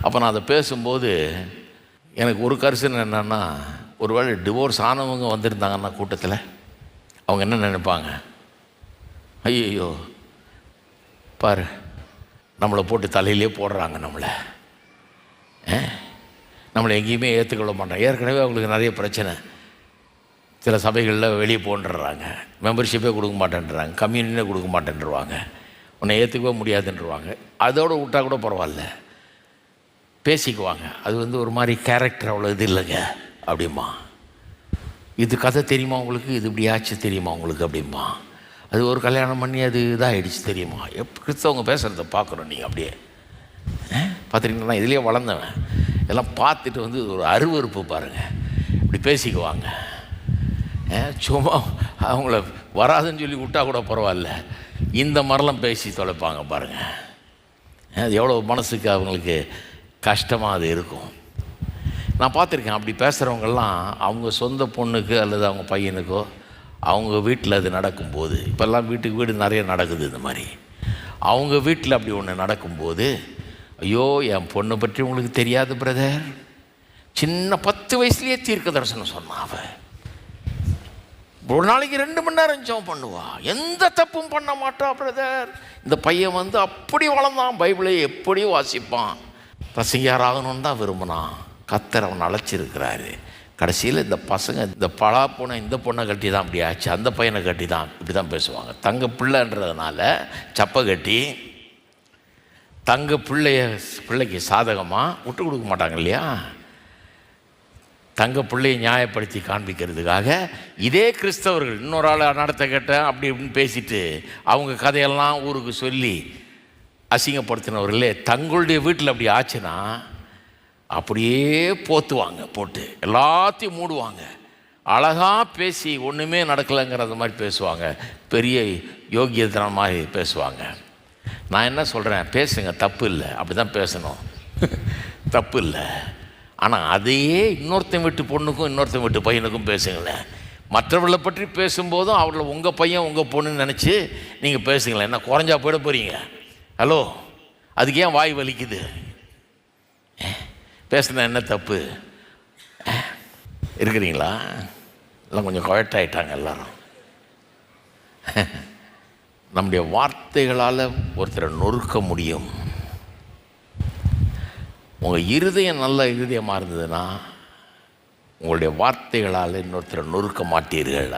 அப்போ நான் அதை பேசும்போது எனக்கு ஒரு கரிசனை என்னென்னா, ஒருவேளை டிவோர்ஸ் ஆனவங்க வந்திருந்தாங்கன்னா கூட்டத்தில் அவங்க என்ன நினைப்பாங்க, ஐயோ பாரு நம்மளை போட்டு தலையிலே போடுறாங்க, நம்மளை எங்கேயுமே ஏற்றுக்கொள்ள மாட்டாங்க. ஏற்கனவே அவங்களுக்கு நிறைய பிரச்சனை. சில சபைகளில் வெளியே போன்றாங்க, மெம்பர்ஷிப்பே கொடுக்க மாட்டேன்றாங்க, கம்யூனியே கொடுக்க மாட்டேன்ருவாங்க, உன்னை ஏற்றுக்கவே முடியாதுன்றவாங்க. அதோடு விட்டால் கூட பரவாயில்ல, பேசிக்குவாங்க. அது ஒரு மாதிரி கேரக்டர் அவ்வளோ இது இல்லைங்க அப்படிமா. இது கதை தெரியுமா உங்களுக்கு, இது இப்படி ஆச்சு தெரியுமா உங்களுக்கு அப்படிமா. அது ஒரு கல்யாணம் பண்ணி அது இதாகிடுச்சு தெரியுமா. கிறிஸ்தவங்க பேசுகிறத பார்க்குறோம், நீங்கள் அப்படியே பார்த்துருக்கீங்களா. இதுலேயே வளர்ந்தவன் எல்லாம் பார்த்துட்டு ஒரு அருவருப்பு பாருங்கள். இப்படி பேசிக்குவாங்க. சும்மா அவங்கள வராதுன்னு சொல்லி விட்டா கூட பரவாயில்ல, இந்த மாதிரிலாம் பேசி தொலைப்பாங்க பாருங்கள். அது எவ்வளோ மனசுக்கு அவங்களுக்கு கஷ்டமாக அது இருக்கும். நான் பார்த்துருக்கேன். அப்படி பேசுகிறவங்கெல்லாம் அவங்க சொந்த பொண்ணுக்கு அல்லது அவங்க பையனுக்கோ அவங்க வீட்டில் அது நடக்கும்போது, இப்போல்லாம் வீட்டுக்கு வீடு நிறைய நடக்குது இந்த மாதிரி, அவங்க வீட்டில் அப்படி ஒன்று நடக்கும்போது, ஐயோ என் பொண்ணை பற்றி உங்களுக்கு தெரியாது பிரதர், சின்ன 10 வயசுலேயே தீர்க்க தரிசனம் சொன்னான். அவன் ஒரு நாளைக்கு 2 மணி நேரம் ஜெபம் பண்ணுவா, எந்த தப்பும் பண்ண மாட்டா பிரதர். இந்த பையன் அப்படி வளர்ந்தான், பைபிளை எப்படி வாசிப்பான், பிரசங்கியார் ஆகணும்னு தான் விரும்பினான். கர்த்தர் அவன் அழைச்சிருக்கிறாரு. கடைசியில் இந்த பசங்க இந்த பலா பொண்ணை இந்த பொண்ணை கட்டி தான் அப்படி ஆச்சு, அந்த பையனை கட்டி தான் இப்படி தான் பேசுவாங்க. தங்க பிள்ளைன்றதுனால சப்பை கட்டி தங்க பிள்ளைக்கு சாதகமாக விட்டு கொடுக்க மாட்டாங்க இல்லையா. தங்க பிள்ளையை நியாயப்படுத்தி காண்பிக்கிறதுக்காக இதே கிறிஸ்தவர்கள் இன்னொரு ஆள் நடத்த கேட்டேன் அப்படி இப்படின்னு பேசிட்டு அவங்க கதையெல்லாம் ஊருக்கு சொல்லி அசிங்கப்படுத்தினவர்களே தங்களுடைய வீட்டில் அப்படி ஆச்சுன்னா அப்படியே போத்துவாங்க, போட்டு எல்லாத்தையும் மூடுவாங்க. அழகாக பேசி ஒன்றுமே நடக்கலைங்கிறது மாதிரி பேசுவாங்க, பெரிய யோகியத்தனம் மாதிரி பேசுவாங்க. நான் என்ன சொல்கிறேன், பேசுங்க, தப்பு இல்லை, அப்படி தான் பேசணும், தப்பு இல்லை. ஆனால் அதையே இன்னொருத்தன் வீட்டு பொண்ணுக்கும் இன்னொருத்தன் வீட்டு பையனுக்கும் பேசுங்களேன். மற்றவர்களை பற்றி பேசும்போதும் அவர்களை உங்கள் பையன் உங்கள் பொண்ணுன்னு நினச்சி நீங்கள் பேசுங்களேன். என்ன குறைஞ்சா போயிட போகிறீங்க? ஹலோ, அதுக்கு ஏன் வாய் வலிக்குது? பேசுனா என்ன தப்பு? இருக்கிறீங்களா? எல்லாம் கொஞ்சம் குழட்டாயிட்டாங்க எல்லாரும். நம்முடைய வார்த்தைகளால் ஒருத்தரை நொறுக்க முடியும். உங்கள் இருதயம் நல்ல இருதயமாக இருந்ததுன்னா உங்களுடைய வார்த்தைகளால் இன்னொருத்தரை நொறுக்க மாட்டீர்கள்.